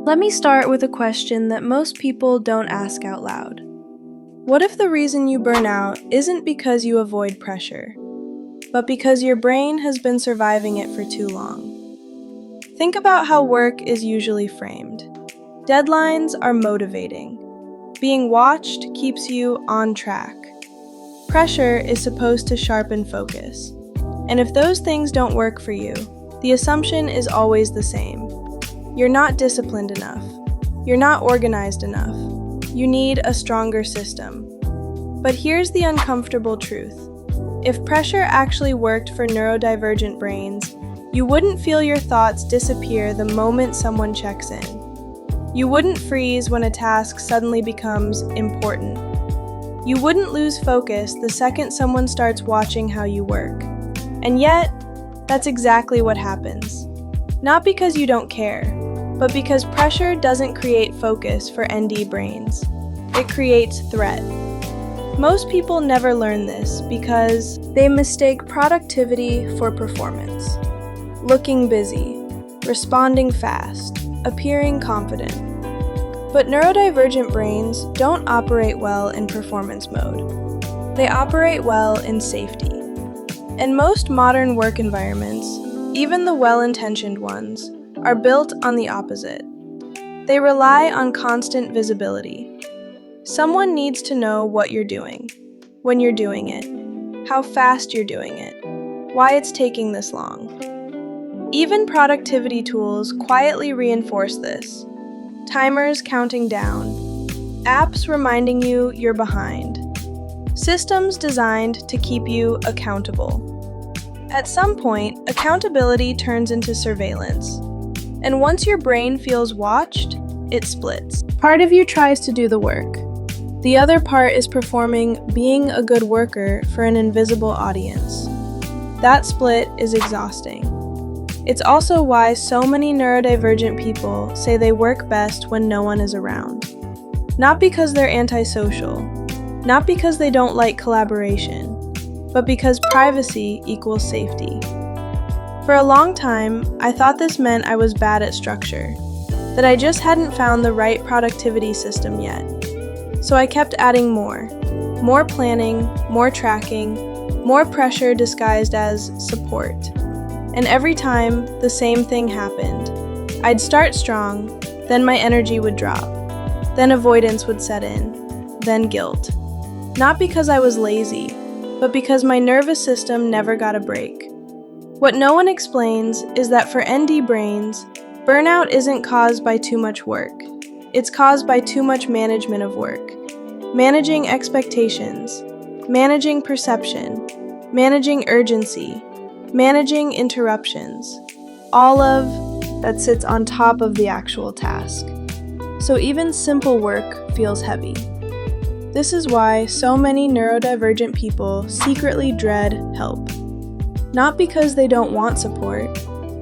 Let me start with a question that most people don't ask out loud. What if the reason you burn out isn't because you avoid pressure, but because your brain has been surviving it for too long? Think about how work is usually framed. Deadlines are motivating. Being watched keeps you on track. Pressure is supposed to sharpen focus. And if those things don't work for you, the assumption is always the same. You're not disciplined enough. You're not organized enough. You need a stronger system. But here's the uncomfortable truth. If pressure actually worked for neurodivergent brains, you wouldn't feel your thoughts disappear the moment someone checks in. You wouldn't freeze when a task suddenly becomes important. You wouldn't lose focus the second someone starts watching how you work. And yet, that's exactly what happens. Not because you don't care, but because pressure doesn't create focus for ND brains. It creates threat. Most people never learn this because they mistake productivity for performance. Looking busy, responding fast, appearing confident. But neurodivergent brains don't operate well in performance mode. They operate well in safety. And most modern work environments, even the well-intentioned ones, are built on the opposite. They rely on constant visibility. Someone needs to know what you're doing, when you're doing it, how fast you're doing it, why it's taking this long. Even productivity tools quietly reinforce this. Timers counting down, apps reminding you you're behind, systems designed to keep you accountable. At some point, accountability turns into surveillance. And once your brain feels watched, it splits. Part of you tries to do the work. The other part is performing being a good worker for an invisible audience. That split is exhausting. It's also why so many neurodivergent people say they work best when no one is around. Not because they're antisocial, not because they don't like collaboration, but because privacy equals safety. For a long time, I thought this meant I was bad at structure, that I just hadn't found the right productivity system yet. So I kept adding more planning, more tracking, more pressure disguised as support. And every time, the same thing happened. I'd start strong, then my energy would drop, then avoidance would set in, then guilt. Not because I was lazy, but because my nervous system never got a break. What no one explains is that for ND brains, burnout isn't caused by too much work. It's caused by too much management of work. Managing expectations, managing perception, managing urgency, managing interruptions. All of that sits on top of the actual task. So even simple work feels heavy. This is why so many neurodivergent people secretly dread help. Not because they don't want support,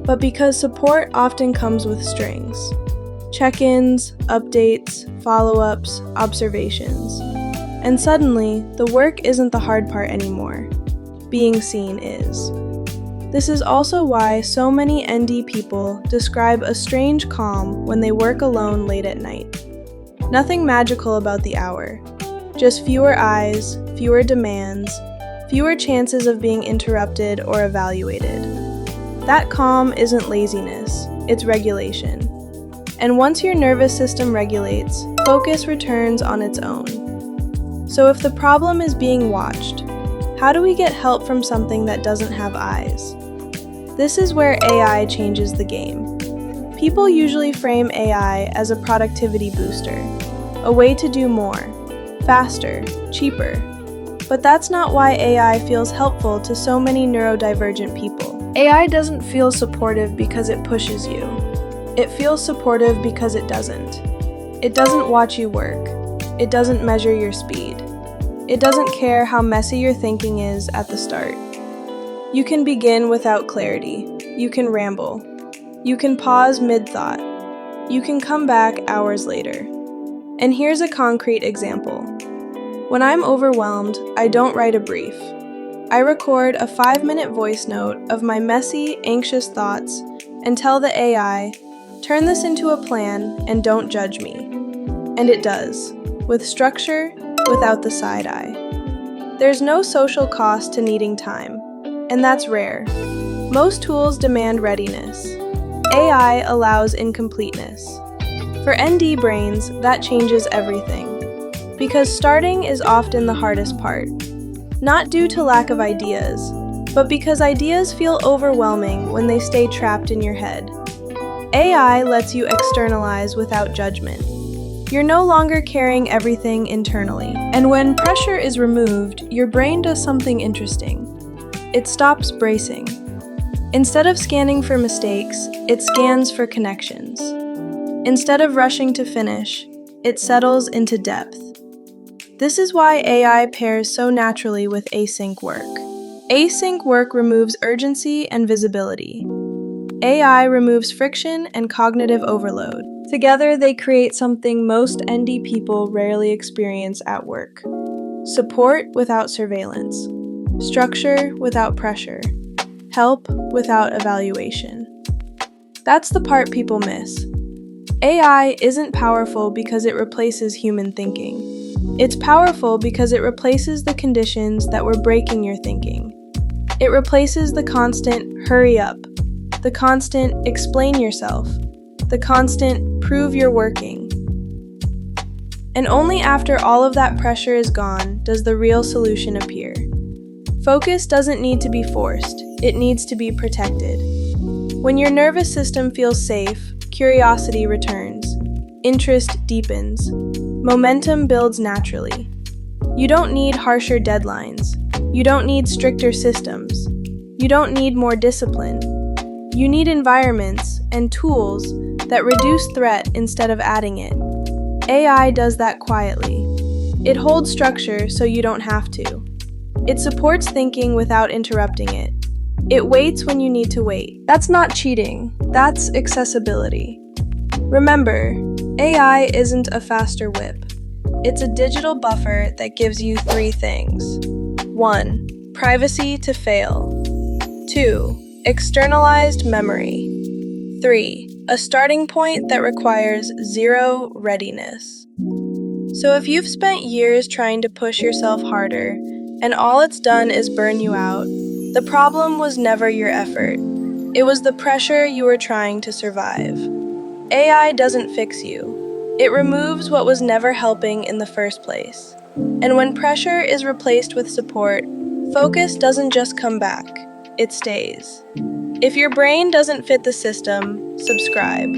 but because support often comes with strings. Check-ins, updates, follow-ups, observations. And suddenly, the work isn't the hard part anymore. Being seen is. This is also why so many ND people describe a strange calm when they work alone late at night. Nothing magical about the hour, just fewer eyes, fewer demands, fewer chances of being interrupted or evaluated. That calm isn't laziness, it's regulation. And once your nervous system regulates, focus returns on its own. So if the problem is being watched, how do we get help from something that doesn't have eyes? This is where AI changes the game. People usually frame AI as a productivity booster, a way to do more, faster, cheaper. But that's not why AI feels helpful to so many neurodivergent people. AI doesn't feel supportive because it pushes you. It feels supportive because it doesn't. It doesn't watch you work. It doesn't measure your speed. It doesn't care how messy your thinking is at the start. You can begin without clarity. You can ramble. You can pause mid-thought. You can come back hours later. And here's a concrete example. When I'm overwhelmed, I don't write a brief. I record a 5-minute voice note of my messy, anxious thoughts and tell the AI, Turn this into a plan and don't judge me. And it does, with structure, without the side eye. There's no social cost to needing time, and that's rare. Most tools demand readiness. AI allows incompleteness. For ND brains, that changes everything. Because starting is often the hardest part. Not due to lack of ideas, but because ideas feel overwhelming when they stay trapped in your head. AI lets you externalize without judgment. You're no longer carrying everything internally. And when pressure is removed, your brain does something interesting. It stops bracing. Instead of scanning for mistakes, it scans for connections. Instead of rushing to finish, it settles into depth. This is why AI pairs so naturally with async work. Async work removes urgency and visibility. AI removes friction and cognitive overload. Together, they create something most ND people rarely experience at work. Support without surveillance. Structure without pressure. Help without evaluation. That's the part people miss. AI isn't powerful because it replaces human thinking. It's powerful because it replaces the conditions that were breaking your thinking. It replaces the constant hurry up, the constant explain yourself, the constant prove you're working. And only after all of that pressure is gone does the real solution appear. Focus doesn't need to be forced, it needs to be protected. When your nervous system feels safe, curiosity returns, interest deepens, momentum builds naturally. You don't need harsher deadlines. You don't need stricter systems. You don't need more discipline. You need environments and tools that reduce threat instead of adding it. AI does that quietly. It holds structure so you don't have to. It supports thinking without interrupting it. It waits when you need to wait. That's not cheating. That's accessibility. Remember, AI isn't a faster whip. It's a digital buffer that gives you 3 things. 1. Privacy to fail. 2. Externalized memory. 3. A starting point that requires 0 readiness. So if you've spent years trying to push yourself harder, and all it's done is burn you out, the problem was never your effort. It was the pressure you were trying to survive. AI doesn't fix you. It removes what was never helping in the first place. And when pressure is replaced with support, focus doesn't just come back, it stays. If your brain doesn't fit the system, subscribe.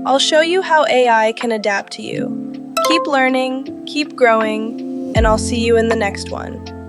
I'll show you how AI can adapt to you. Keep learning, keep growing, and I'll see you in the next one.